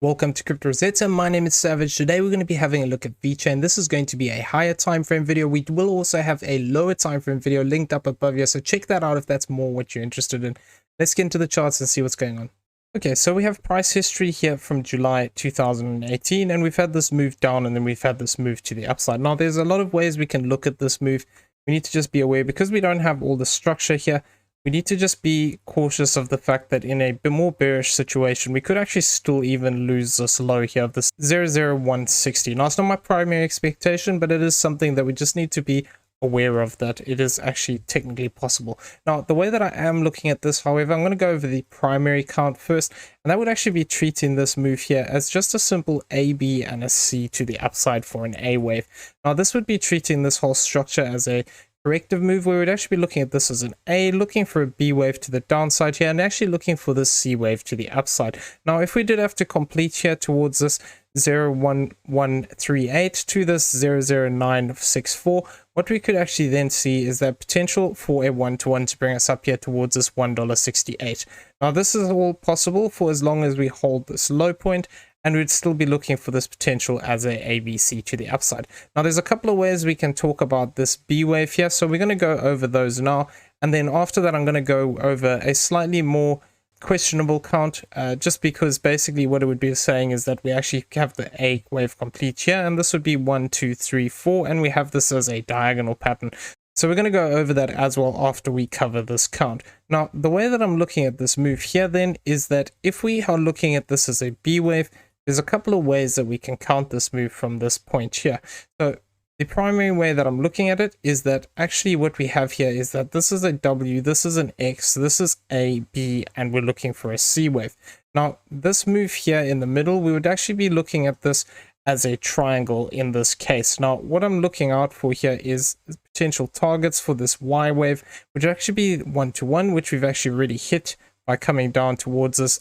Welcome to Crypto Rosetta. My name is Savage. Today we're going to be having a look at VECHAIN. This is going to be a higher time frame video. We will also have a lower time frame video linked up above here, so check that out if that's more what you're interested in. Let's get into the charts and see what's going on. Okay, so we have price history here from July 2018, and we've had this move down and then we've had this move to the upside. Now there's a lot of ways we can look at this move. We need to just be aware, because we don't have all the structure here, we need to just be cautious of the fact that in a bit more bearish situation, we could actually still even lose this low here of this 00160. Now, it's not my primary expectation, but it is something that we just need to be aware of, that it is actually technically possible. Now, the way that I am looking at this, however, I'm going to go over the primary count first, and that would actually be treating this move here as just a simple A, B, and a C to the upside for an A wave. Now, this would be treating this whole structure as a corrective move, where we'd actually be looking at this as an A, looking for a B wave to the downside here, and actually looking for this C wave to the upside. Now, if we did have to complete here towards this 01138 to this 00964, what we could actually then see is that potential for a 1-to-1 to bring us up here towards this $1.68. Now, this is all possible for as long as we hold this low point, and we'd still be looking for this potential as a ABC to the upside. Now, there's a couple of ways we can talk about this B wave here, so we're going to go over those now, and then after that I'm going to go over a slightly more questionable count, just because basically what it would be saying is that we actually have the A wave complete here, and this would be 1, 2, 3, 4, and we have this as a diagonal pattern. So we're going to go over that as well after we cover this count. Now, the way that I'm looking at this move here then is that if we are looking at this as a B wave, there's a couple of ways that we can count this move from this point here. So the primary way that I'm looking at it is that actually what we have here is that this is a W, this is an X, this is a B, and we're looking for a C wave. Now, this move here in the middle, we would actually be looking at this as a triangle in this case. Now, what I'm looking out for here is potential targets for this Y wave, which would actually be 1-to-1, which we've actually already hit by coming down towards this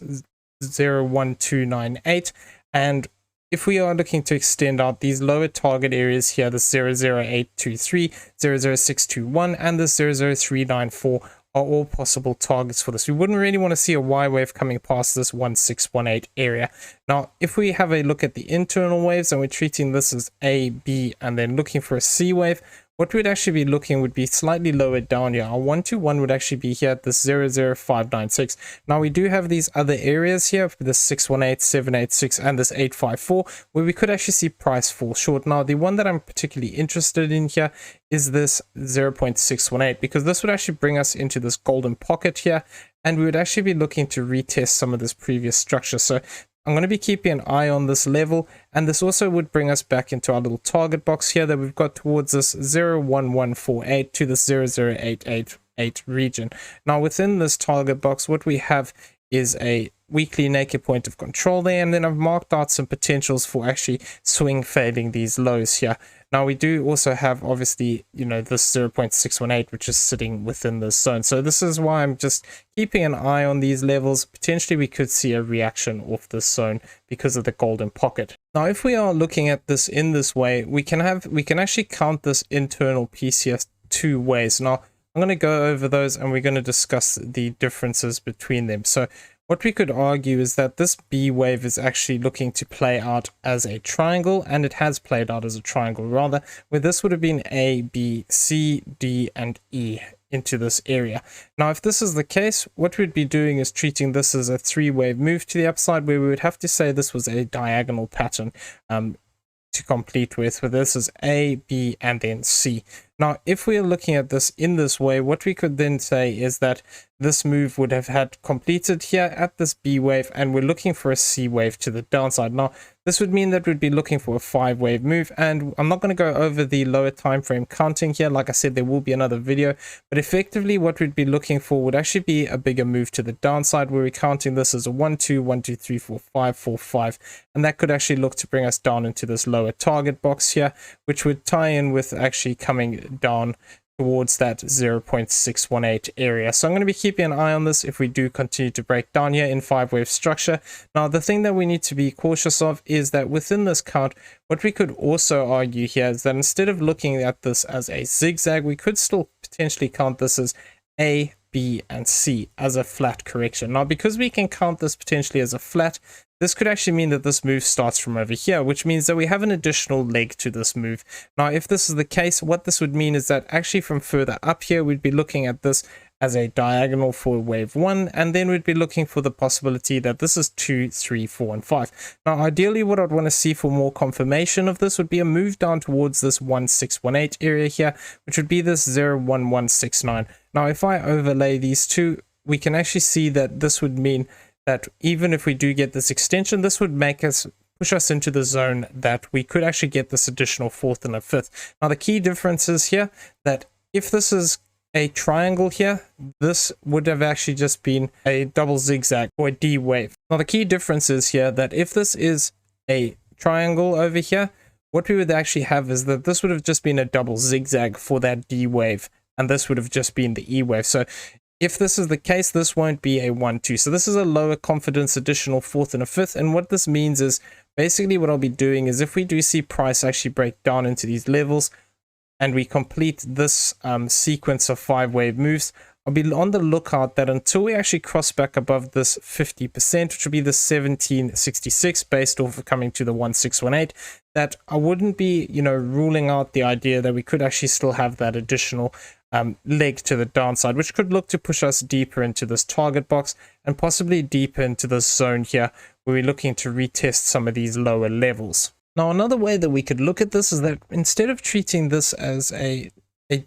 01298, and if we are looking to extend out these lower target areas here, the 00823, 00621, and the 00394 are all possible targets for this. We wouldn't really want to see a Y wave coming past this 1618 area. Now, if we have a look at the internal waves and we're treating this as A, B, and then looking for a C wave, what we'd actually be looking would be slightly lower down here. Our 1-to-1 would actually be here at this 00596. Now, we do have these other areas here, this 618, 786, and this 854, where we could actually see price fall short. Now, the one that I'm particularly interested in here is this 0.618, because this would actually bring us into this golden pocket here, and we would actually be looking to retest some of this previous structure. So I'm going to be keeping an eye on this level, and this also would bring us back into our little target box here that we've got towards this 01148 to this 00888 region. Now, within this target box, what we have is a weekly naked point of control there, and then I've marked out some potentials for actually swing fading these lows here. Now, we do also have, obviously, you know, this 0.618, which is sitting within this zone. So this is why I'm just keeping an eye on these levels. Potentially, we could see a reaction off this zone because of the golden pocket. Now, if we are looking at this in this way, we can actually count this internal PCS two ways. Now, I'm going to go over those, and we're going to discuss the differences between them. So what we could argue is that this B wave is actually looking to play out as a triangle, and it has played out as a triangle rather, where this would have been A, B, C, D, and E into this area. Now, if this is the case, what we'd be doing is treating this as a three-wave move to the upside, where we would have to say this was a diagonal pattern to complete with, where this is A, B, and then C. Now, if we are looking at this in this way, what we could then say is that this move would have had completed here at this B wave, and we're looking for a C wave to the downside. Now, this would mean that we'd be looking for a 5-wave move, and I'm not going to go over the lower time frame counting here. Like I said, there will be another video, but effectively what we'd be looking for would actually be a bigger move to the downside, where we're counting this as a 1, 2, 1, 2, 3, 4, 5, 4, 5, and that could actually look to bring us down into this lower target box here, which would tie in with actually coming down towards that 0.618 area. So I'm going to be keeping an eye on this if we do continue to break down here in 5-wave structure. Now, the thing that we need to be cautious of is that within this count, what we could also argue here is that instead of looking at this as a zigzag, we could still potentially count this as A, B, and C as a flat correction. Now, because we can count this potentially as a flat, this could actually mean that this move starts from over here, which means that we have an additional leg to this move. Now, if this is the case, what this would mean is that actually from further up here, we'd be looking at this as a diagonal for wave 1, and then we'd be looking for the possibility that this is 2, 3, 4, and 5. Now, ideally, what I'd want to see for more confirmation of this would be a move down towards this 1618 area here, which would be this 01169. Now, if I overlay these two, we can actually see that this would mean that even if we do get this extension, this would push us into the zone that we could actually get this additional 4th and a 5th. Now, the key difference is here that if this is a triangle here, this would have actually just been a double zigzag or a D wave. Now, the key difference is here that if this is a triangle over here, what we would actually have is that this would have just been a double zigzag for that D wave, and this would have just been the E wave. So if this is the case, this won't be a 1, 2. So this is a lower confidence additional 4th and a 5th. And what this means is basically what I'll be doing is if we do see price actually break down into these levels and we complete this sequence of 5-wave moves, I'll be on the lookout that until we actually cross back above this 50%, which will be the 1766 based off of coming to the 1618, that I wouldn't be, ruling out the idea that we could actually still have that additional leg to the downside, which could look to push us deeper into this target box and possibly deeper into this zone here, where we're looking to retest some of these lower levels. Now, another way that we could look at this is that instead of treating this as a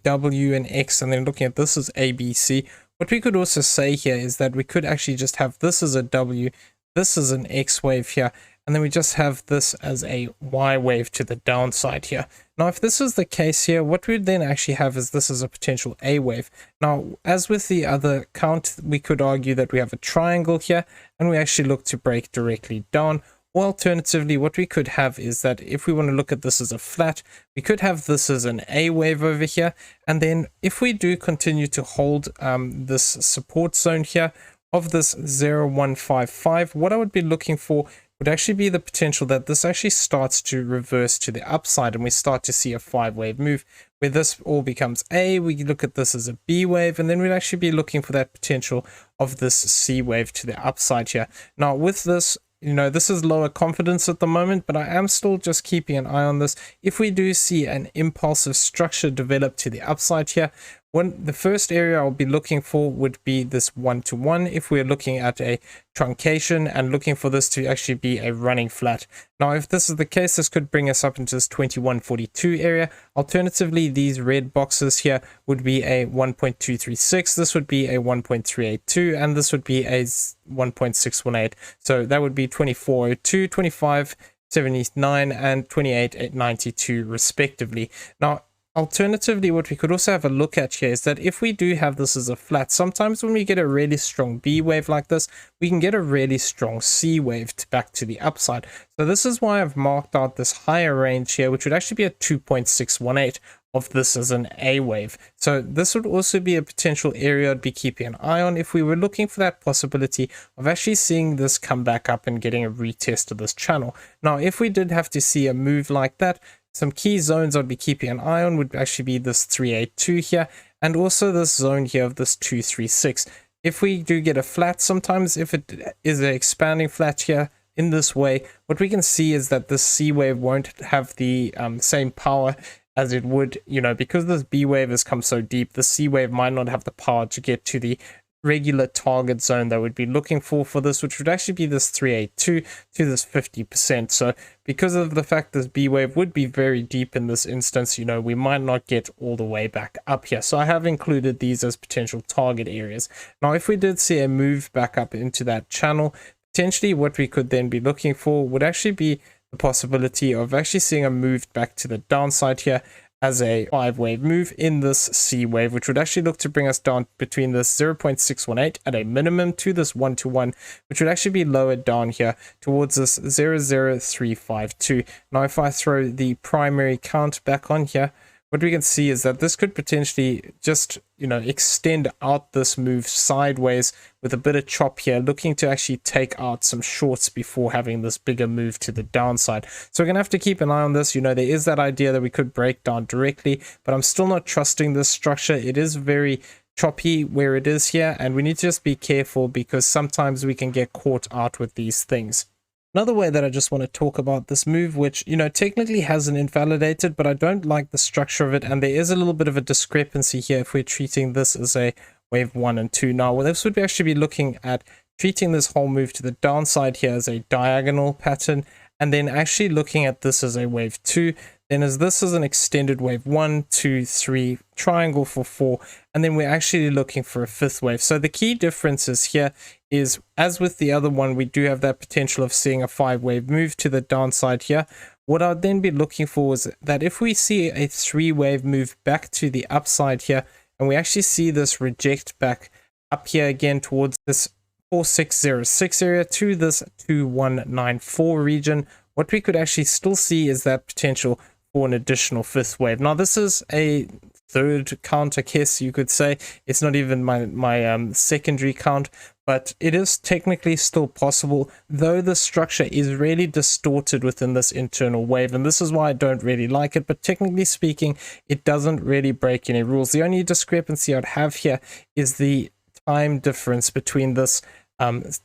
W and X and then looking at this as A, B, C, what we could also say here is that we could actually just have this as a W, this is an X wave here, and then we just have this as a Y wave to the downside here. Now, if this is the case here, what we'd then actually have is this is a potential A wave. Now, as with the other count, we could argue that we have a triangle here, and we actually look to break directly down. Or alternatively, what we could have is that if we want to look at this as a flat, we could have this as an A wave over here. And then if we do continue to hold this support zone here of this 0155, what I would be looking for would actually be the potential that this actually starts to reverse to the upside and we start to see a 5-wave move where this all becomes A. We look at this as a B wave, and then we'd actually be looking for that potential of this C wave to the upside here. Now, with this, this is lower confidence at the moment, but I am still just keeping an eye on this. If we do see an impulsive structure develop to the upside here, the first area I'll be looking for would be this 1-to-1 if we're looking at a truncation and looking for this to actually be a running flat. Now, if this is the case, this could bring us up into this 2142 area. Alternatively, these red boxes here would be a 1.236, this would be a 1.382, and this would be a 1.618. So that would be 2402, 2579, and 2892 respectively. Now, alternatively, what we could also have a look at here is that if we do have this as a flat, sometimes when we get a really strong B wave like this, we can get a really strong C wave back to the upside. So this is why I've marked out this higher range here, which would actually be a 2.618 of this as an A wave. So this would also be a potential area I'd be keeping an eye on if we were looking for that possibility of actually seeing this come back up and getting a retest of this channel. Now, if we did have to see a move like that, some key zones I'd be keeping an eye on would actually be this 382 here, and also this zone here of this 236. If we do get a flat, sometimes if it is an expanding flat here in this way, what we can see is that this C wave won't have the same power as it would, because this B wave has come so deep, the C wave might not have the power to get to the regular target zone that we'd be looking for this, which would actually be this 382 to this 50%. So because of the fact this B wave would be very deep in this instance, we might not get all the way back up here. So I have included these as potential target areas. Now, if we did see a move back up into that channel, potentially what we could then be looking for would actually be the possibility of actually seeing a move back to the downside here as a 5-wave move in this C wave, which would actually look to bring us down between this 0.618 at a minimum to this 1-to-1, which would actually be lowered down here towards this 00352. Now, if I throw the primary count back on here, what we can see is that this could potentially just, extend out this move sideways with a bit of chop here, looking to actually take out some shorts before having this bigger move to the downside. So we're going to have to keep an eye on this. There is that idea that we could break down directly, but I'm still not trusting this structure. It is very choppy where it is here, and we need to just be careful because sometimes we can get caught out with these things. Another way that I just want to talk about this move, which, technically hasn't invalidated, but I don't like the structure of it. And there is a little bit of a discrepancy here if we're treating this as a wave 1 and 2. Now, this would actually be looking at treating this whole move to the downside here as a diagonal pattern, and then actually looking at this as a wave 2. Then as this is an extended wave 1, 2, 3, triangle for 4, and then we're actually looking for a 5th wave. So the key differences here is, as with the other one, we do have that potential of seeing a 5-wave move to the downside here. What I'd then be looking for is that if we see a 3-wave move back to the upside here, and we actually see this reject back up here again towards this 4606 area to this 2194 region, what we could actually still see is that potential for an additional 5th wave. Now, this is a third count, I guess you could say. It's not even my secondary count, but it is technically still possible, though the structure is really distorted within this internal wave, and this is why I don't really like it. But technically speaking, it doesn't really break any rules. The only discrepancy I'd have here is the time difference between this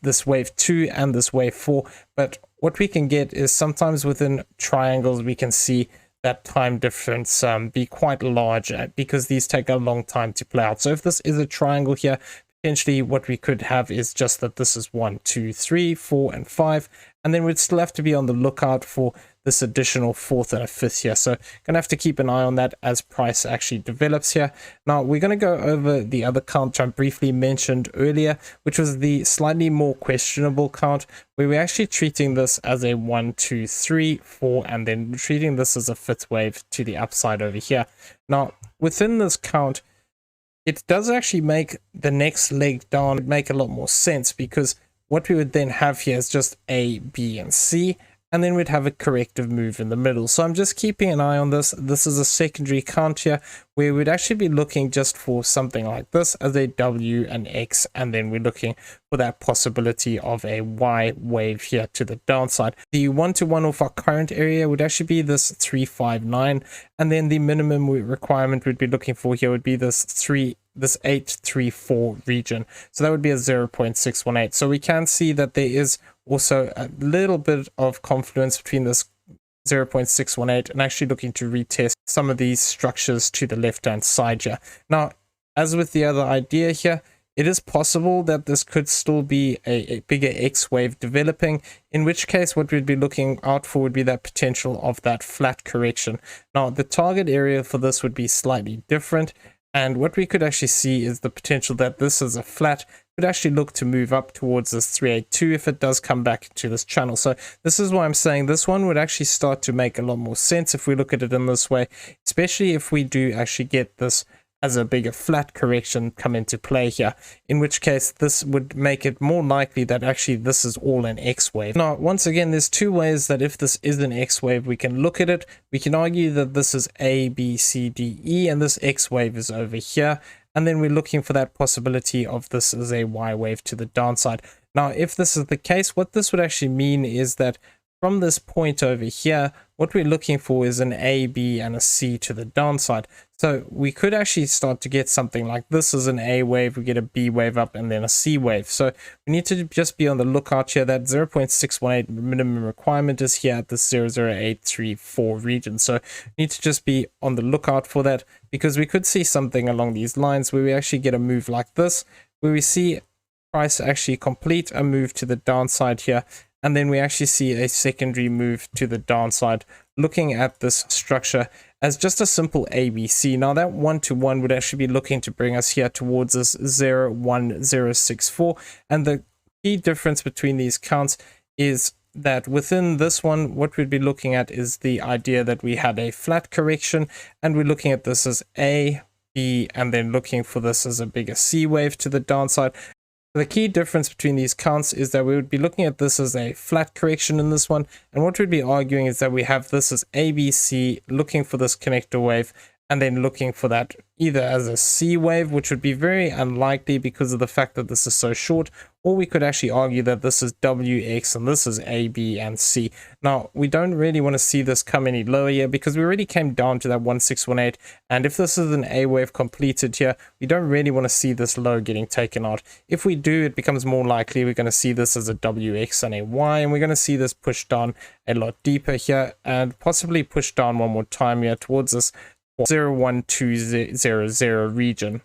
this wave 2 and this wave 4. But what we can get is sometimes within triangles we can see that time difference be quite large, because these take a long time to play out. So if this is a triangle here, potentially what we could have is just that this is 1, 2, 3, 4, and 5, and then we'd still have to be on the lookout for this additional 4th and a 5th here. So gonna have to keep an eye on that as price actually develops here. Now we're gonna go over the other count I briefly mentioned earlier, which was the slightly more questionable count, where we're actually treating this as a 1, 2, 3, 4, and then treating this as a 5th wave to the upside over here. Now within this count, it does actually make the next leg down make a lot more sense, because what we would then have here is just A, B, and C, and then we'd have a corrective move in the middle. So I'm just keeping an eye on this. This is a secondary count here, where we'd actually be looking just for something like this as a W and X, and then we're looking for that possibility of a Y wave here to the downside. The 1-to-1 of our current area would actually be this 359, and then the minimum requirement we'd be looking for here would be this 834 region. So that would be a 0.618. So we can see that there is also a little bit of confluence between this 0.618 and actually looking to retest some of these structures to the left hand side here. Now, as with the other idea here, it is possible that this could still be a bigger X wave developing, in which case what we'd be looking out for would be that potential of that flat correction. Now, the target area for this would be slightly different, and what we could actually see is the potential that this is a flat could actually look to move up towards this 382 if it does come back to this channel. So this is why I'm saying this one would actually start to make a lot more sense if we look at it in this way, especially if we do actually get this as a bigger flat correction come into play here, in which case this would make it more likely that actually this is all an X wave. Now, once again, there's two ways that if this is an X wave, we can look at it. We can argue that this is A, B, C, D, E, and this X wave is over here. And then we're looking for that possibility of this as a Y wave to the downside. Now, if this is the case, what this would actually mean is that from this point over here, what we're looking for is an A, B, and a C to the downside. So we could actually start to get something like this as an A wave, we get a B wave up, and then a C wave. So we need to just be on the lookout here. That 0.618 minimum requirement is here at the 00834 region. So we need to just be on the lookout for that, because we could see something along these lines where we actually get a move like this, where we see price actually complete a move to the downside here, and then we actually see a secondary move to the downside, looking at this structure as just a simple ABC. Now that 1-to-1 would actually be looking to bring us here towards this 01064, and the key difference between these counts is that within this one, what we'd be looking at is the idea that we had a flat correction, and we're looking at this as A, B, and then looking for this as a bigger C wave to the downside. The key difference between these counts is that we would be looking at this as a flat correction in this one, and what we'd be arguing is that we have this as ABC, looking for this connector wave, and then looking for that either as a C wave, which would be very unlikely because of the fact that this is so short, or we could actually argue that this is WX and this is A, B, and C. Now, we don't really want to see this come any lower here because we already came down to that 1618, and if this is an A wave completed here, we don't really want to see this low getting taken out. If we do, it becomes more likely we're going to see this as a WX and a Y, and we're going to see this push down a lot deeper here and possibly push down one more time here towards this 01200 region.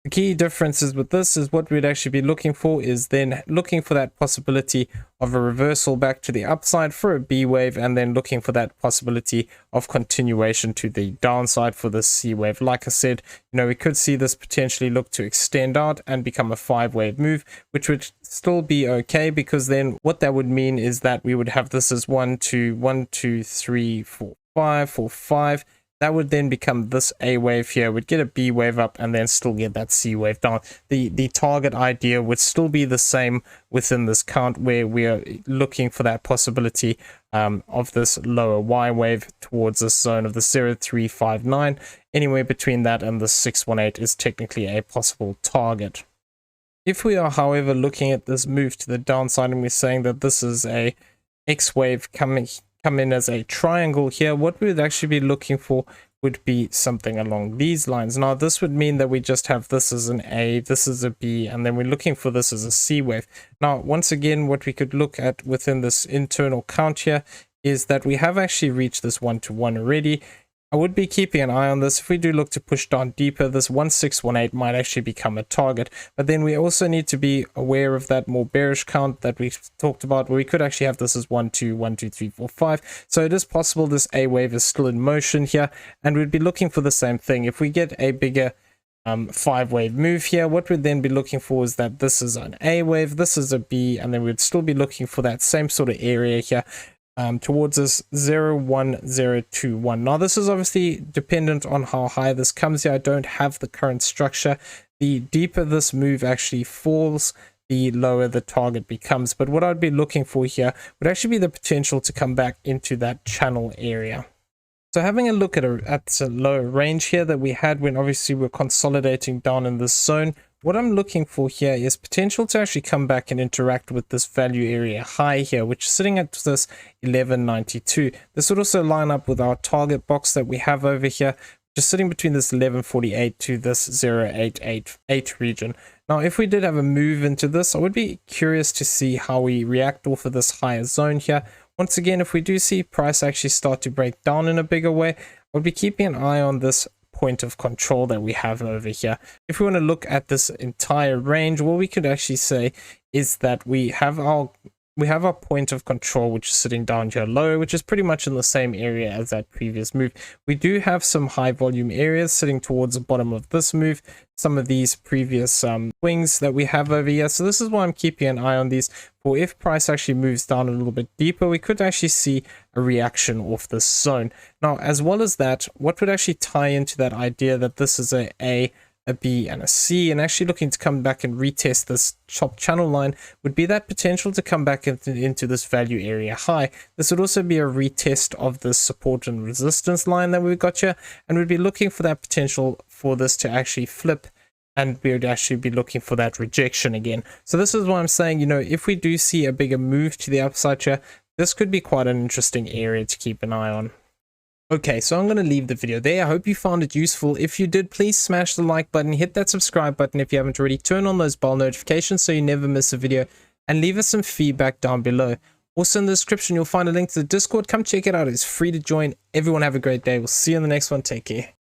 The key differences with this is what we'd actually be looking for is then looking for that possibility of a reversal back to the upside for a B wave, and then looking for that possibility of continuation to the downside for the C wave. Like I said, we could see this potentially look to extend out and become a 5-wave move, which would still be okay, because then what that would mean is that we would have this as 1 2 1 2 3 4 5 4 5. That would then become this A wave here, would get a B wave up and then still get that C wave down. The target idea would still be the same within this count, where we are looking for that possibility of this lower Y wave towards this zone of the 0359. Anywhere between that and the 618 is technically a possible target. If we are, however, looking at this move to the downside and we're saying that this is a X wave come in as a triangle here, what we would actually be looking for would be something along these lines. Now, this would mean that we just have this as an A, this is a B, and then we're looking for this as a C wave. Now, once again, what we could look at within this internal count here is that we have actually reached this 1-to-1 already. I would be keeping an eye on this. If we do look to push down deeper, this 1618 might actually become a target. But then we also need to be aware of that more bearish count that we talked about, where we could actually have this as 1 2 1 2 3 4 5. So it is possible this A wave is still in motion here, and we'd be looking for the same thing. If we get a bigger 5-wave move here, what we'd then be looking for is that this is an A wave, this is a B, and then we'd still be looking for that same sort of area here towards this 01021. Now, this is obviously dependent on how high this comes here. I don't have the current structure. The deeper this move actually falls, the lower the target becomes. But what I'd be looking for here would actually be the potential to come back into that channel area. So having a look at a lower range here that we had when obviously we're consolidating down in this zone, what I'm looking for here is potential to actually come back and interact with this value area high here, which is sitting at this 1192. This would also line up with our target box that we have over here, just sitting between this 1148 to this 0888 region. Now, if we did have a move into this, I would be curious to see how we react off of this higher zone here. Once again, if we do see price actually start to break down in a bigger way, I would be keeping an eye on this point of control that we have over here. If we want to look at this entire range, what we could actually say is that we have our point of control, which is sitting down here low, which is pretty much in the same area as that previous move. We do have some high volume areas sitting towards the bottom of this move, some of these previous swings that we have over here. So this is why I'm keeping an eye on these, for if price actually moves down a little bit deeper, we could actually see a reaction off this zone. Now, as well as that, what would actually tie into that idea that this is a B, and a C, and actually looking to come back and retest this top channel line would be that potential to come back into this value area high. This would also be a retest of the support and resistance line that we've got here, and we'd be looking for that potential for this to actually flip, and we would actually be looking for that rejection again. So this is why I'm saying, if we do see a bigger move to the upside here, this could be quite an interesting area to keep an eye on. Okay, so I'm going to leave the video there. I hope you found it useful. If you did, please smash the like button, hit that subscribe button if you haven't already, turn on those bell notifications so you never miss a video, and leave us some feedback down below. Also in the description, you'll find a link to the Discord. Come check it out. It's free to join. Everyone have a great day. We'll see you in the next one. Take care.